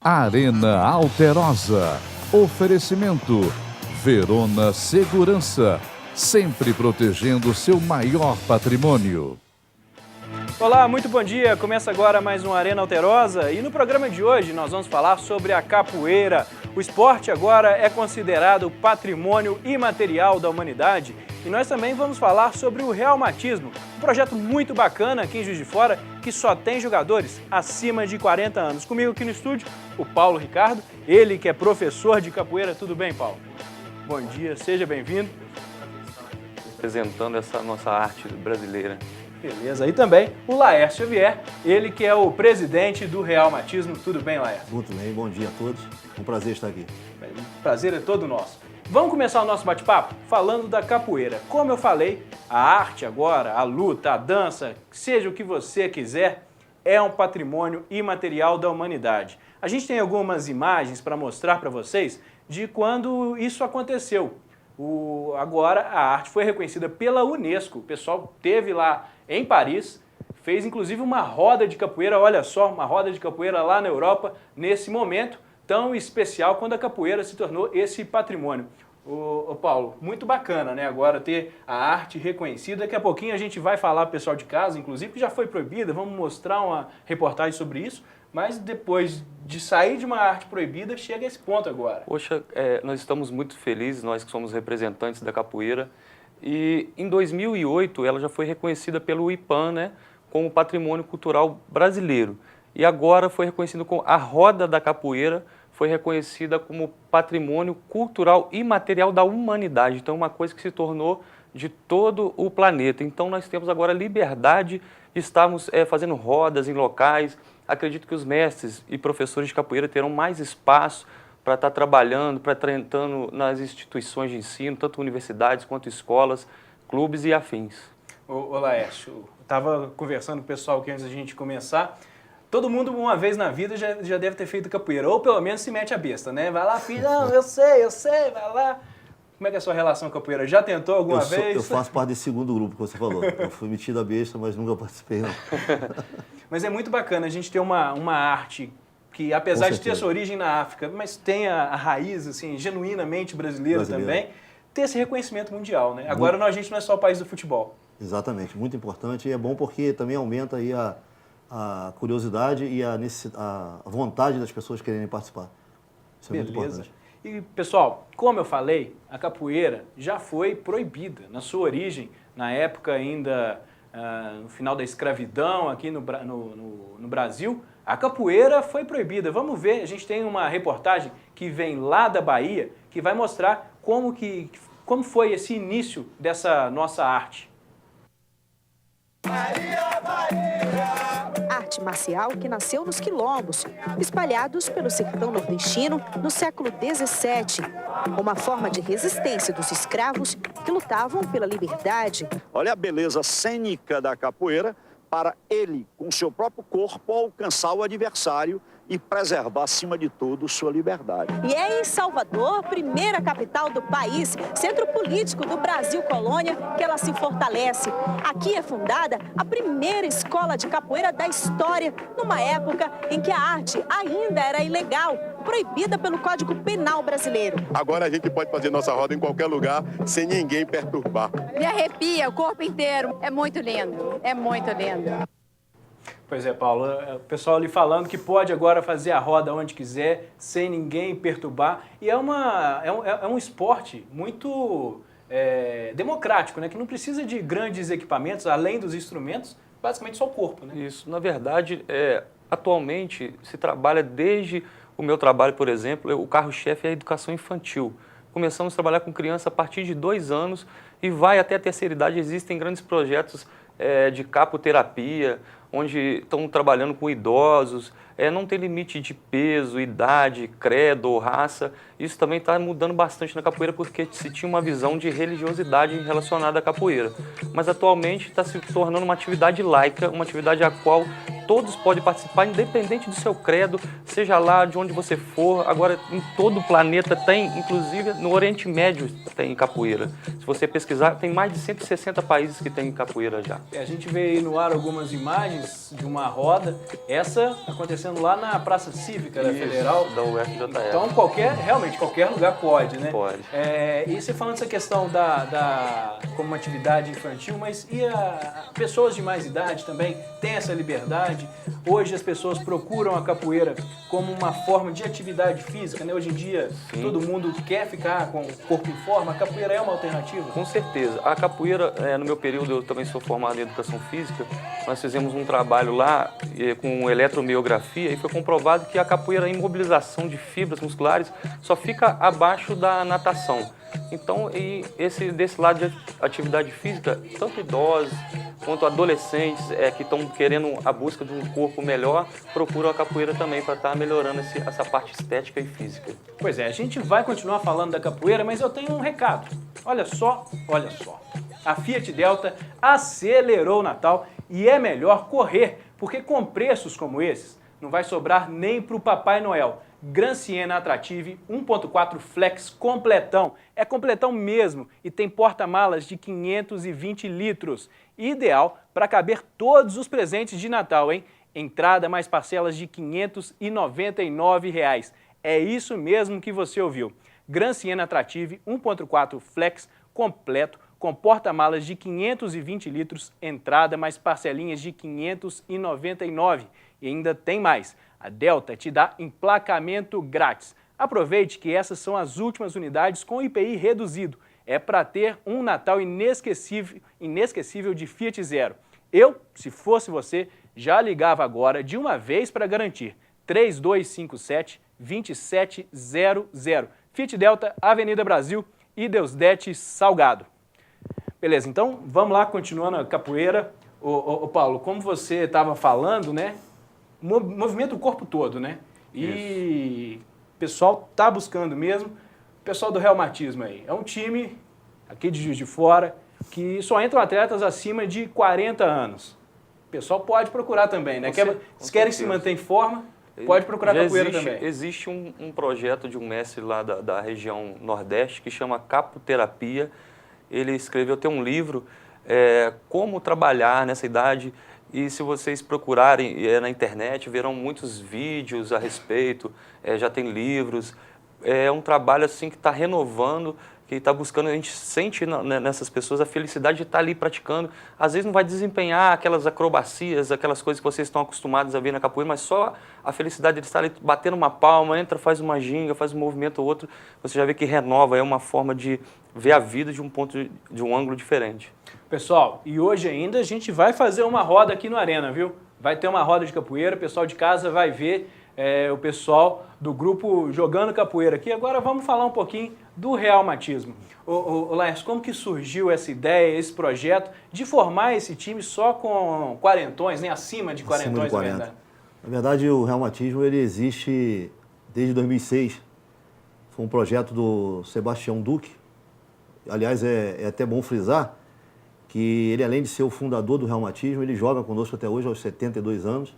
Arena Alterosa. Oferecimento Verona Segurança, sempre protegendo seu maior patrimônio. Olá, muito bom dia. Começa agora mais um Arena Alterosa e no programa de hoje nós vamos falar sobre a capoeira. O esporte agora é considerado patrimônio imaterial da humanidade e nós também vamos falar sobre o reumatismo, um projeto muito bacana aqui em Juiz de Fora que só tem jogadores acima de 40 anos. Comigo aqui no estúdio, o Paulo Ricardo, ele que é professor de capoeira. Tudo bem, Paulo? Bom dia, seja bem-vindo. Apresentando essa nossa arte brasileira. Beleza, e também o Laércio Xavier, ele que é o presidente do Reumatismo. Tudo bem, Laércio? Muito bem, bom dia a todos. Um prazer estar aqui. O prazer é todo nosso. Vamos começar o nosso bate-papo falando da capoeira. Como eu falei, a arte agora, a luta, a dança, seja o que você quiser, é um patrimônio imaterial da humanidade. A gente tem algumas imagens para mostrar para vocês de quando isso aconteceu. Agora a arte foi reconhecida pela Unesco. O pessoal teve lá em Paris, fez inclusive uma roda de capoeira, olha só, uma roda de capoeira lá na Europa, nesse momento tão especial quando a capoeira se tornou esse patrimônio. Paulo, muito bacana, né, agora ter a arte reconhecida. Daqui a pouquinho a gente vai falar para o pessoal de casa, inclusive, que já foi proibida, vamos mostrar uma reportagem sobre isso, mas depois de sair de uma arte proibida, chega a esse ponto agora. Poxa, nós estamos muito felizes, nós que somos representantes da capoeira, e em 2008 ela já foi reconhecida pelo IPAM, né, como Patrimônio Cultural Brasileiro. E agora foi reconhecido como a roda da capoeira, foi reconhecida como Patrimônio Cultural Imaterial da Humanidade. Então, uma coisa que se tornou de todo o planeta. Então, nós temos agora liberdade, estamos fazendo rodas em locais. Acredito que os mestres e professores de capoeira terão mais espaço para estar trabalhando, para estar entrando nas instituições de ensino, tanto universidades quanto escolas, clubes e afins. Ô Laércio, eu estava conversando com o pessoal aqui antes da gente começar. Todo mundo, uma vez na vida, já deve ter feito capoeira, ou pelo menos se mete a besta, né? Vai lá, filho, não, eu sei, vai lá. Como é que é a sua relação com a capoeira? Já tentou alguma vez? Eu faço parte desse segundo grupo que você falou. Eu fui metido a besta, mas nunca participei, não. Mas é muito bacana a gente ter uma arte que, apesar de ter a sua origem na África, mas tem a raiz, assim, genuinamente brasileira também, ter esse reconhecimento mundial, né? Agora a gente não é só o país do futebol. Exatamente, muito importante. E é bom porque também aumenta aí a curiosidade e a vontade das pessoas quererem participar. Isso é muito importante. E, pessoal, como eu falei, a capoeira já foi proibida na sua origem, na época ainda, no final da escravidão aqui no Brasil, a capoeira foi proibida. Vamos ver, a gente tem uma reportagem que vem lá da Bahia, que vai mostrar como foi esse início dessa nossa arte. Arte marcial que nasceu nos quilombos, espalhados pelo sertão nordestino no século XVII. Uma forma de resistência dos escravos que lutavam pela liberdade. Olha a beleza cênica da capoeira para ele, com seu próprio corpo, alcançar o adversário e preservar, acima de tudo, sua liberdade. E é em Salvador, primeira capital do país, centro político do Brasil colônia, que ela se fortalece. Aqui é fundada a primeira escola de capoeira da história, numa época em que a arte ainda era ilegal, proibida pelo Código Penal brasileiro. Agora a gente pode fazer nossa roda em qualquer lugar, sem ninguém perturbar. Me arrepia o corpo inteiro. É muito lindo, é muito lindo. Pois é, Paulo, o pessoal ali falando que pode agora fazer a roda onde quiser, sem ninguém perturbar. E é um esporte muito democrático, né? Que não precisa de grandes equipamentos, além dos instrumentos, basicamente só o corpo, né? Isso, na verdade, atualmente se trabalha desde o meu trabalho, por exemplo, o carro-chefe é a educação infantil. Começamos a trabalhar com criança a partir de 2 anos e vai até a terceira idade. Existem grandes projetos de capoterapia, onde estão trabalhando com idosos, não tem limite de peso, idade, credo ou raça. Isso também está mudando bastante na capoeira porque se tinha uma visão de religiosidade relacionada à capoeira. Mas atualmente está se tornando uma atividade laica, uma atividade a qual todos podem participar, independente do seu credo, seja lá de onde você for. Agora, em todo o planeta tem, inclusive no Oriente Médio tem capoeira. Se você pesquisar, tem mais de 160 países que tem capoeira já. A gente vê aí no ar algumas imagens de uma roda, essa acontecendo acontecendo lá na Praça Cívica da Federal. Da UFJF. Então, realmente, qualquer lugar pode, né? Pode. E você falando dessa questão como uma atividade infantil, mas e pessoas de mais idade também têm essa liberdade? Hoje as pessoas procuram a capoeira como uma forma de atividade física, né? Hoje em dia, todo mundo quer ficar com o corpo em forma. A capoeira é uma alternativa? Com certeza. A capoeira, no meu período, eu também sou formado em educação física, nós fizemos um trabalho lá com eletromiografia e foi comprovado que a capoeira, a imobilização de fibras musculares, só fica abaixo da natação. Então, desse lado de atividade física, tanto idosos quanto adolescentes que estão querendo a busca de um corpo melhor, procuram a capoeira também para estar melhorando essa parte estética e física. Pois é, a gente vai continuar falando da capoeira, mas eu tenho um recado. Olha só. A Fiat Delta acelerou o Natal e é melhor correr, porque com preços como esses, não vai sobrar nem para o Papai Noel. Gran Siena Attractive 1.4 Flex completão. É completão mesmo e tem porta-malas de 520 litros. Ideal para caber todos os presentes de Natal, hein? Entrada mais parcelas de R$ 599. É isso mesmo que você ouviu. Gran Siena Attractive 1.4 Flex completo com porta-malas de 520 litros, entrada mais parcelinhas de R$ 599. E ainda tem mais. A Delta te dá emplacamento grátis. Aproveite que essas são as últimas unidades com IPI reduzido. É para ter um Natal inesquecível de Fiat Zero. Eu, se fosse você, já ligava agora de uma vez para garantir. 3257-2700. Fiat Delta, Avenida Brasil e Deusdete Salgado. Beleza, então vamos lá, continuando a capoeira. Ô Paulo, como você estava falando, né? Movimento o corpo todo, né? E o pessoal tá buscando mesmo. O pessoal do reumatismo aí. É um time aqui de Juiz de Fora que só entram atletas acima de 40 anos. O pessoal pode procurar também, né? Se querem se manter em forma, pode procurar capoeira também. Existe um projeto de um mestre lá da região Nordeste que chama Capoterapia. Ele escreveu, tem um livro, como trabalhar nessa idade. E se vocês procurarem na internet, verão muitos vídeos a respeito, já tem livros. É um trabalho assim que está renovando, que está buscando, a gente sente nessas pessoas a felicidade de estar ali praticando. Às vezes não vai desempenhar aquelas acrobacias, aquelas coisas que vocês estão acostumados a ver na capoeira, mas só a felicidade de estar ali batendo uma palma, entra, faz uma ginga, faz um movimento ou outro, você já vê que renova, é uma forma de ver a vida de um ângulo diferente. Pessoal, e hoje ainda a gente vai fazer uma roda aqui no Arena, viu? Vai ter uma roda de capoeira, o pessoal de casa vai ver o pessoal do grupo jogando capoeira aqui. Agora vamos falar um pouquinho do reumatismo. Ô Laércio, como que surgiu essa ideia, esse projeto de formar esse time só com quarentões, né? Acima de quarentões, na verdade? Na verdade, o reumatismo ele existe desde 2006. Foi um projeto do Sebastião Duque. Aliás, é até bom frisar que ele, além de ser o fundador do reumatismo, ele joga conosco até hoje, aos 72 anos.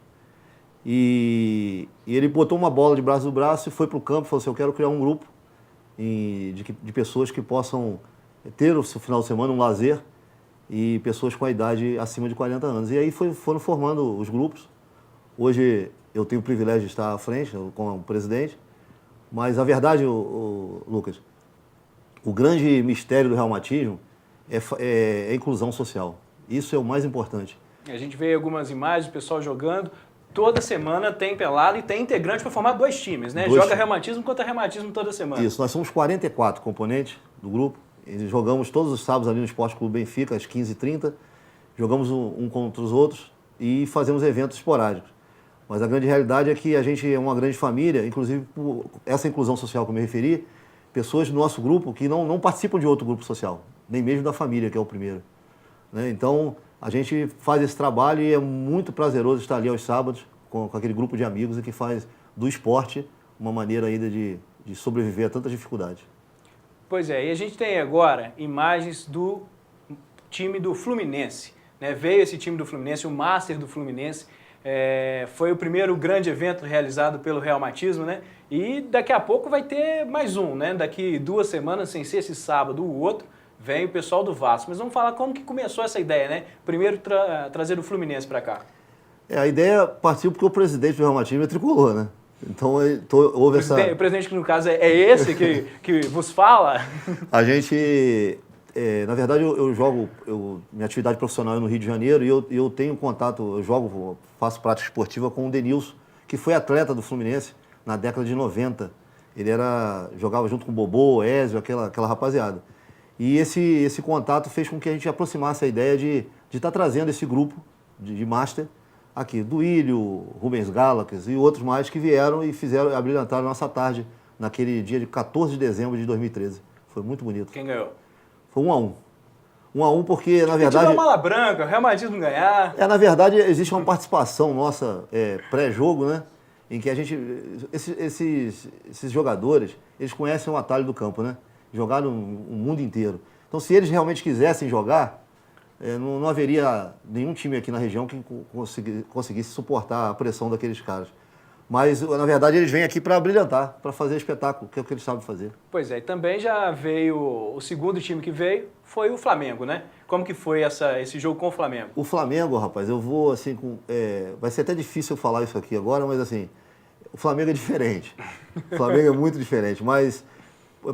E ele botou uma bola de braço do braço e foi para o campo e falou assim, eu quero criar um grupo de pessoas que possam ter no final de semana um lazer e pessoas com a idade acima de 40 anos. E aí foram formando os grupos. Hoje eu tenho o privilégio de estar à frente, como presidente, mas a verdade, Lucas, o grande mistério do reumatismo é a inclusão social. Isso é o mais importante. A gente vê algumas imagens, o pessoal jogando. Toda semana tem pelada e tem integrante para formar dois times, né? Joga reumatismo contra reumatismo toda semana. Isso, nós somos 44 componentes do grupo. E jogamos todos os sábados ali no Esporte Clube Benfica, às 15h30. Jogamos um contra os outros e fazemos eventos esporádicos. Mas a grande realidade é que a gente é uma grande família, inclusive por essa inclusão social que eu me referi, pessoas do nosso grupo que não participam de outro grupo social, nem mesmo da família, que é o primeiro. Né? Então, a gente faz esse trabalho e é muito prazeroso estar ali aos sábados com aquele grupo de amigos e que faz do esporte uma maneira ainda de sobreviver a tantas dificuldades. Pois é, e a gente tem agora imagens do time do Fluminense. Né? Veio esse time do Fluminense, o Master do Fluminense, foi o primeiro grande evento realizado pelo reumatismo, né? E daqui a pouco vai ter mais um, né? Daqui 2 semanas, sem ser esse sábado, o outro, vem o pessoal do Vasco. Mas vamos falar como que começou essa ideia, né? Primeiro trazer o Fluminense para cá. A ideia partiu porque o presidente do Real Madrid é tricolor, né? Então houve essa... O presidente que no caso é esse que vos fala? A gente... na verdade, eu jogo... minha atividade profissional é no Rio de Janeiro e eu tenho contato, faço prática esportiva com o Denilson, que foi atleta do Fluminense na década de 90. Ele jogava junto com o Bobô, Ézio, aquela rapaziada. E esse contato fez com que a gente aproximasse a ideia de estar trazendo esse grupo de Master aqui, do Ilho, Rubens Galax e outros mais que vieram e abrilhantaram a nossa tarde naquele dia de 14 de dezembro de 2013. Foi muito bonito. Quem ganhou? Foi 1-1. 1-1 porque, na verdade... Tipo mala branca, o Real Madrid não ganhar. Na verdade, existe uma participação nossa pré-jogo, né? Em que a gente... Esses jogadores, eles conhecem o atalho do campo, né? Jogaram o mundo inteiro. Então, se eles realmente quisessem jogar, não haveria nenhum time aqui na região que conseguisse suportar a pressão daqueles caras. Mas, na verdade, eles vêm aqui para brilhantar, para fazer espetáculo, que é o que eles sabem fazer. Pois é, e também já veio, o segundo time que veio foi o Flamengo, né? Como que foi esse jogo com o Flamengo? O Flamengo, rapaz, eu vou assim, vai ser até difícil eu falar isso aqui agora, mas assim, o Flamengo é diferente. O Flamengo é muito diferente, mas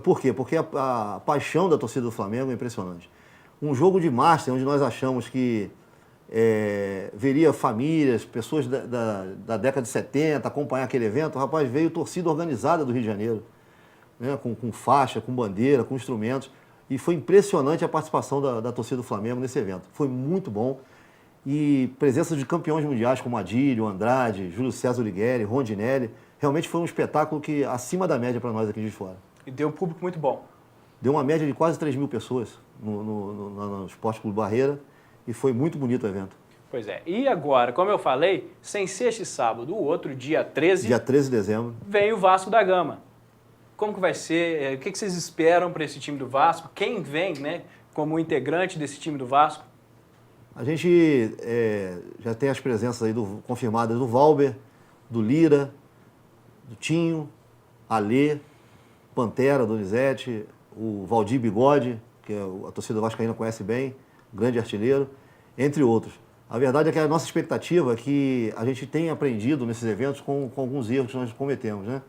por quê? Porque a paixão da torcida do Flamengo é impressionante. Um jogo de Master, onde nós achamos que veria famílias, pessoas da década de 70 acompanhar aquele evento, rapaz, veio torcida organizada do Rio de Janeiro, né, com faixa, com bandeira, com instrumentos, e foi impressionante a participação da torcida do Flamengo nesse evento. Foi muito bom, e presença de campeões mundiais como Adílio, Andrade, Júlio César Urigueri, Rondinelli, realmente foi um espetáculo que acima da média para nós aqui de fora. E deu um público muito bom. Deu uma média de quase 3 mil pessoas no Esporte Clube Barreira, e foi muito bonito o evento. Pois é. E agora, como eu falei, sem ser este sábado, o outro, dia 13... Dia 13 de dezembro. Vem o Vasco da Gama. Como que vai ser? O que vocês esperam para esse time do Vasco? Quem vem, né, como integrante desse time do Vasco? A gente já tem as presenças aí confirmadas do Valber, do Lira, do Tinho, Alê, Pantera, Donizete, o Valdir Bigode, que a torcida vascaína conhece bem, grande artilheiro, entre outros. A verdade é que a nossa expectativa é que a gente tenha aprendido nesses eventos com alguns erros que nós cometemos, né?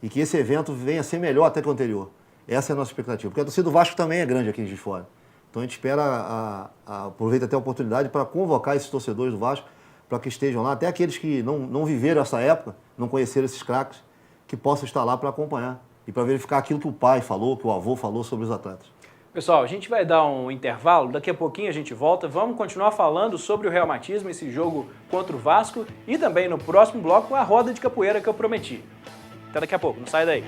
E que esse evento venha a ser melhor até que o anterior. Essa é a nossa expectativa, porque a torcida do Vasco também é grande aqui de fora. Então a gente espera, aproveita até a oportunidade para convocar esses torcedores do Vasco para que estejam lá, até aqueles que não viveram essa época, não conheceram esses craques, que possam estar lá para acompanhar e para verificar aquilo que o pai falou, que o avô falou sobre os atletas. Pessoal, a gente vai dar um intervalo, daqui a pouquinho a gente volta, vamos continuar falando sobre o reumatismo, esse jogo contra o Vasco e também no próximo bloco a roda de capoeira que eu prometi. Até daqui a pouco, não sai daí.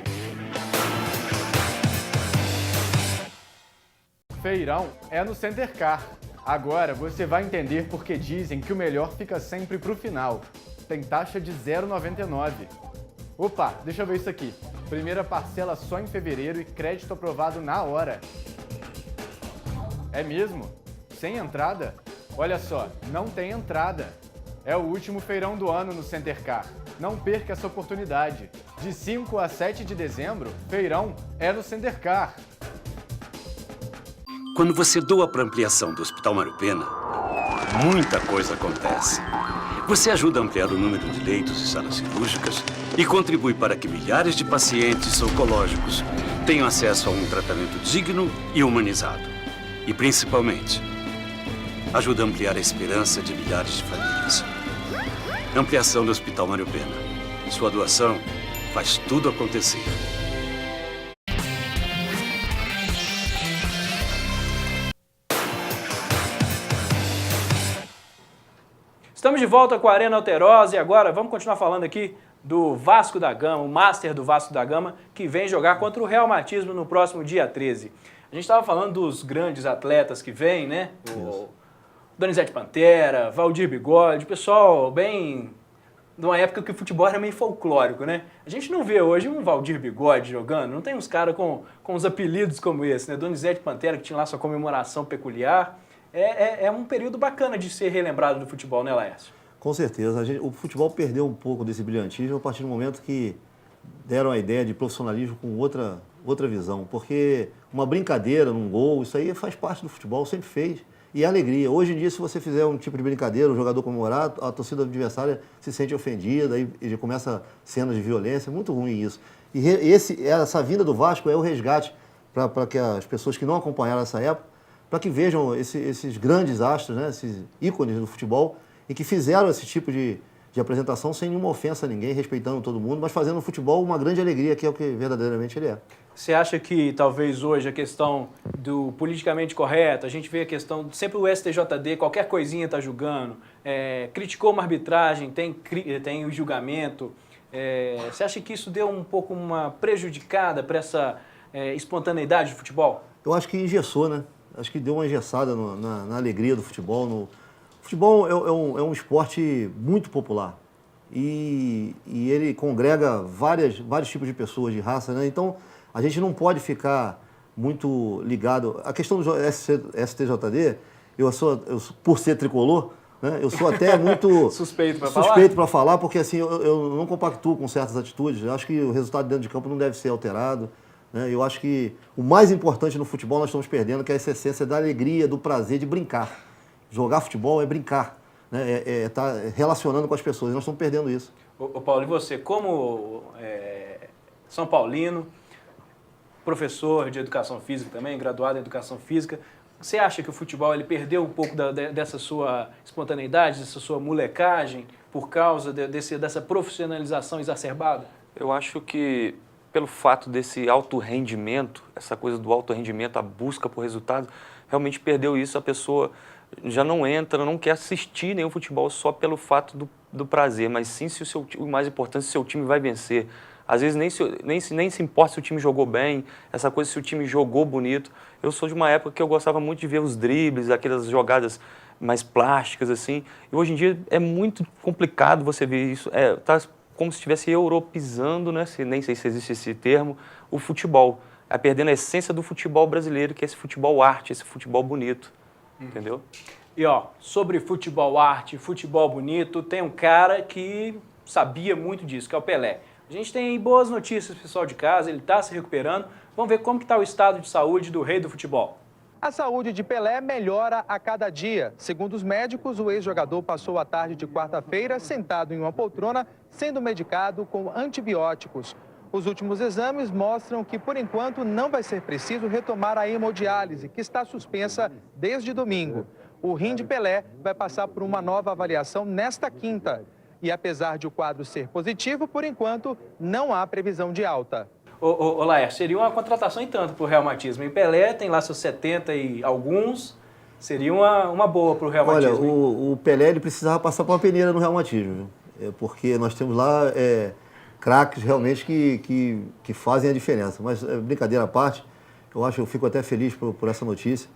Feirão é no Center Car. Agora você vai entender por que dizem que o melhor fica sempre pro final. Tem taxa de 0,99. Opa, deixa eu ver isso aqui. Primeira parcela só em fevereiro e crédito aprovado na hora. É mesmo? Sem entrada? Olha só, não tem entrada. É o último feirão do ano no Center Car. Não perca essa oportunidade. De 5 a 7 de dezembro, feirão é no Center Car. Quando você doa para a ampliação do Hospital Mário Pena, muita coisa acontece. Você ajuda a ampliar o número de leitos e salas cirúrgicas e contribui para que milhares de pacientes oncológicos tenham acesso a um tratamento digno e humanizado. E, principalmente, ajuda a ampliar a esperança de milhares de famílias. Ampliação do Hospital Mário Pena. Sua doação faz tudo acontecer. Estamos de volta com a Arena Alterosa e agora vamos continuar falando aqui do Vasco da Gama, o Master do Vasco da Gama, que vem jogar contra o Reumatismo no próximo dia 13. A gente estava falando dos grandes atletas que vêm, né? O Donizete Pantera, Valdir Bigode, pessoal bem... numa época que o futebol era meio folclórico, né? A gente não vê hoje um Valdir Bigode jogando, não tem uns caras com uns apelidos como esse, né? Donizete Pantera, que tinha lá sua comemoração peculiar. É um período bacana de ser relembrado do futebol, né, Laércio? Com certeza. O futebol perdeu um pouco desse brilhantismo a partir do momento que deram a ideia de profissionalismo com outra visão. Porque uma brincadeira num gol, isso aí faz parte do futebol, sempre fez. e alegria. Hoje em dia, se você fizer um tipo de brincadeira, o jogador comemorar, a torcida adversária se sente ofendida, e começa cenas de violência, é muito ruim isso. E essa vinda do Vasco é o resgate para que as pessoas que não acompanharam essa época, para que vejam esses grandes astros, né, esses ícones do futebol, e que fizeram esse tipo de apresentação sem nenhuma ofensa a ninguém, respeitando todo mundo, mas fazendo o futebol uma grande alegria, que é o que verdadeiramente ele é. Você acha que talvez hoje a questão do politicamente correto, a gente vê a questão, sempre o STJD, qualquer coisinha está julgando, criticou uma arbitragem, tem o julgamento, você acha que isso deu um pouco uma prejudicada para essa espontaneidade do futebol? Eu acho que engessou, né? Acho que deu uma engessada na alegria do futebol. O futebol é um esporte muito popular e ele congrega vários tipos de pessoas, de raça, né? Então, a gente não pode ficar muito ligado. A questão do STJD, por ser tricolor, né, eu sou até muito suspeito para falar, porque assim, eu não compactuo com certas atitudes. Eu acho que o resultado dentro de campo não deve ser alterado. Né? Eu acho que o mais importante no futebol nós estamos perdendo, que é essa essência da alegria, do prazer de brincar. Jogar futebol é brincar, né? Tá relacionando com as pessoas. E nós estamos perdendo isso. Ô Paulo, e você, como São Paulino, professor de educação física também, graduado em educação física, você acha que o futebol ele perdeu um pouco dessa sua espontaneidade, dessa sua molecagem, por causa dessa profissionalização exacerbada? Eu acho que pelo fato desse alto rendimento, essa coisa do alto rendimento, a busca por resultados, realmente perdeu isso, a pessoa já não entra, não quer assistir nenhum futebol só pelo fato do prazer, mas sim se o mais importante, se o seu time vai vencer. Às vezes nem se importa se o time jogou bem, essa coisa se o time jogou bonito. Eu sou de uma época que eu gostava muito de ver os dribles, aquelas jogadas mais plásticas, assim. E hoje em dia é muito complicado você ver isso. Tá como se estivesse europeizando, né? Nem sei se existe esse termo, o futebol. Perdendo a essência do futebol brasileiro, que é esse futebol arte, esse futebol bonito. Entendeu? E sobre futebol arte, futebol bonito, tem um cara que sabia muito disso, que é o Pelé. A gente tem boas notícias, pessoal de casa, ele está se recuperando. Vamos ver como está o estado de saúde do rei do futebol. A saúde de Pelé melhora a cada dia. Segundo os médicos, o ex-jogador passou a tarde de quarta-feira sentado em uma poltrona, sendo medicado com antibióticos. Os últimos exames mostram que, por enquanto, não vai ser preciso retomar a hemodiálise, que está suspensa desde domingo. O rim de Pelé vai passar por uma nova avaliação nesta quinta. E apesar de o quadro ser positivo, por enquanto, não há previsão de alta. Ô Laércio, seria uma contratação em tanto para o reumatismo. E Pelé tem lá seus 70 e alguns, seria uma boa para o reumatismo. Olha, o Pelé ele precisava passar por uma peneira no reumatismo, viu? Porque nós temos lá craques realmente que fazem a diferença. Mas, brincadeira à parte, eu fico até feliz por essa notícia.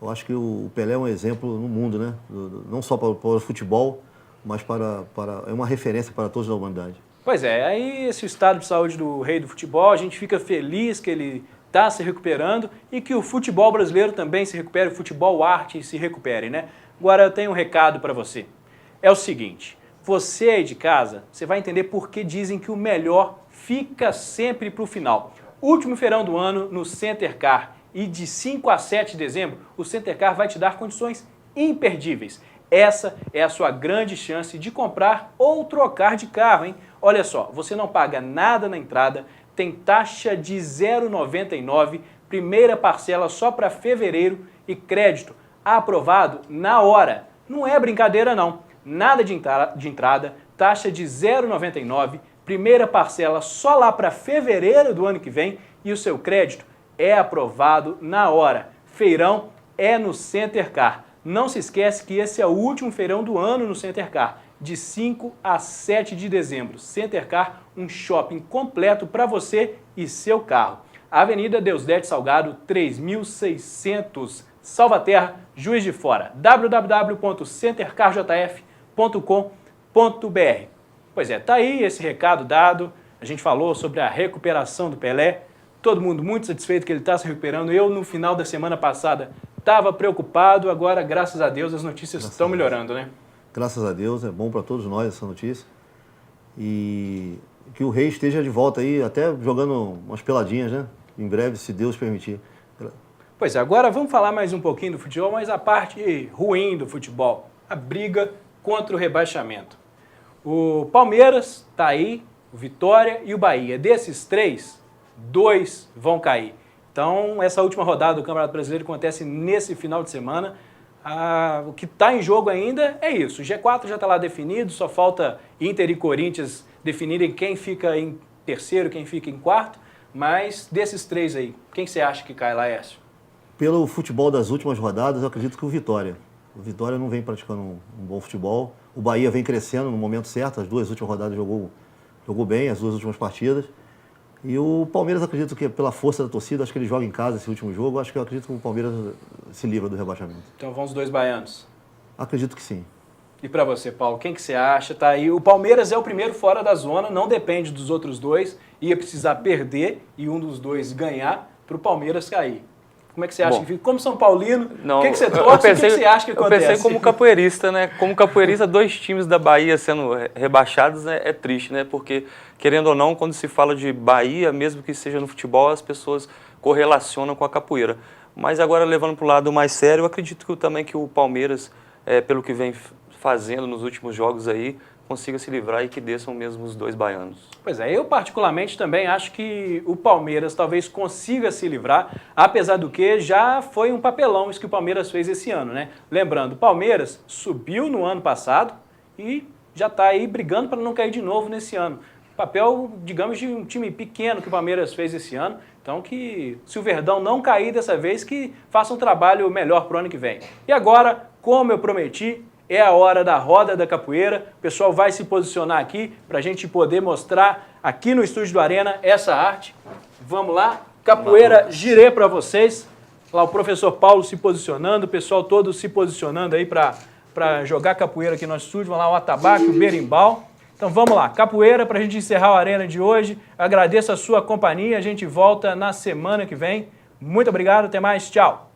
Eu acho que o Pelé é um exemplo no mundo, né? Não só para o futebol, mas é uma referência para todos da humanidade. Pois é, aí esse estado de saúde do rei do futebol, a gente fica feliz que ele está se recuperando e que o futebol brasileiro também se recupere, o futebol arte se recupere, né? Agora eu tenho um recado para você. É o seguinte, você aí de casa, você vai entender por que dizem que o melhor fica sempre para o final. Último feirão do ano no Center Car e de 5 a 7 de dezembro, o Center Car vai te dar condições imperdíveis. Essa é a sua grande chance de comprar ou trocar de carro, hein? Olha só, você não paga nada na entrada, tem taxa de 0,99, primeira parcela só para fevereiro e crédito aprovado na hora. Não é brincadeira não, nada de entrada, taxa de 0,99, primeira parcela só lá para fevereiro do ano que vem e o seu crédito é aprovado na hora. Feirão é no Center Car. Não se esquece que esse é o último feirão do ano no Center Car, de 5 a 7 de dezembro. Center Car, um shopping completo para você e seu carro. Avenida Deusdete Salgado, 3600, Salvaterra, Juiz de Fora. www.centercarjf.com.br. Pois é, tá aí esse recado dado. A gente falou sobre a recuperação do Pelé. Todo mundo muito satisfeito que ele está se recuperando. Eu, no final da semana passada, estava preocupado. Agora, graças a Deus, as notícias estão melhorando, né? Graças a Deus, é bom para todos nós essa notícia. E que o Rei esteja de volta aí, até jogando umas peladinhas, né? Em breve, se Deus permitir. Pois é, agora vamos falar mais um pouquinho do futebol, mas a parte ruim do futebol, a briga contra o rebaixamento. O Palmeiras está aí, o Vitória e o Bahia. Desses 3, 2 vão cair. Então, essa última rodada do Campeonato Brasileiro acontece nesse final de semana. O que está em jogo ainda é isso. O G4 já está lá definido, só falta Inter e Corinthians definirem quem fica em terceiro, quem fica em quarto. Mas desses 3 aí, quem você acha que cai, Laércio? Pelo futebol das últimas rodadas, eu acredito que o Vitória. O Vitória não vem praticando um bom futebol. O Bahia vem crescendo no momento certo. As 2 últimas rodadas jogou bem, as 2 últimas partidas. E o Palmeiras, acredito que pela força da torcida, acho que ele joga em casa esse último jogo. Eu acredito que o Palmeiras se livra do rebaixamento. Então vão os 2 baianos? Acredito que sim. E para você, Paulo, quem que você acha? Tá aí. O Palmeiras é o primeiro fora da zona, não depende dos outros 2. Ia precisar perder e um dos 2 ganhar para o Palmeiras cair. Como é que você acha que fica? Como São Paulino, o que você torce e o que você acha que acontece? Eu pensei como capoeirista, né? Como capoeirista, 2 times da Bahia sendo rebaixados, né? É triste, né? Porque, querendo ou não, quando se fala de Bahia, mesmo que seja no futebol, as pessoas correlacionam com a capoeira. Mas agora, levando para o lado mais sério, eu acredito também que o Palmeiras, pelo que vem fazendo nos últimos jogos aí, consiga se livrar e que desçam mesmo os 2 baianos. Pois é, eu particularmente também acho que o Palmeiras talvez consiga se livrar, apesar do que já foi um papelão isso que o Palmeiras fez esse ano, né? Lembrando, o Palmeiras subiu no ano passado e já está aí brigando para não cair de novo nesse ano. Papel, digamos, de um time pequeno que o Palmeiras fez esse ano, então que se o Verdão não cair dessa vez, que faça um trabalho melhor para o ano que vem. E agora, como eu prometi, é a hora da roda da capoeira. O pessoal vai se posicionar aqui para a gente poder mostrar aqui no estúdio do Arena essa arte. Vamos lá, capoeira girê para vocês. Lá o professor Paulo se posicionando, o pessoal todo se posicionando aí para jogar capoeira aqui no nosso estúdio. Vamos lá, o atabaque, o berimbau. Então vamos lá, capoeira para a gente encerrar o Arena de hoje. Agradeço a sua companhia, a gente volta na semana que vem. Muito obrigado, até mais, tchau.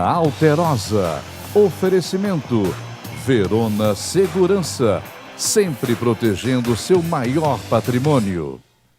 Alterosa. Oferecimento Verona Segurança, sempre protegendo seu maior patrimônio.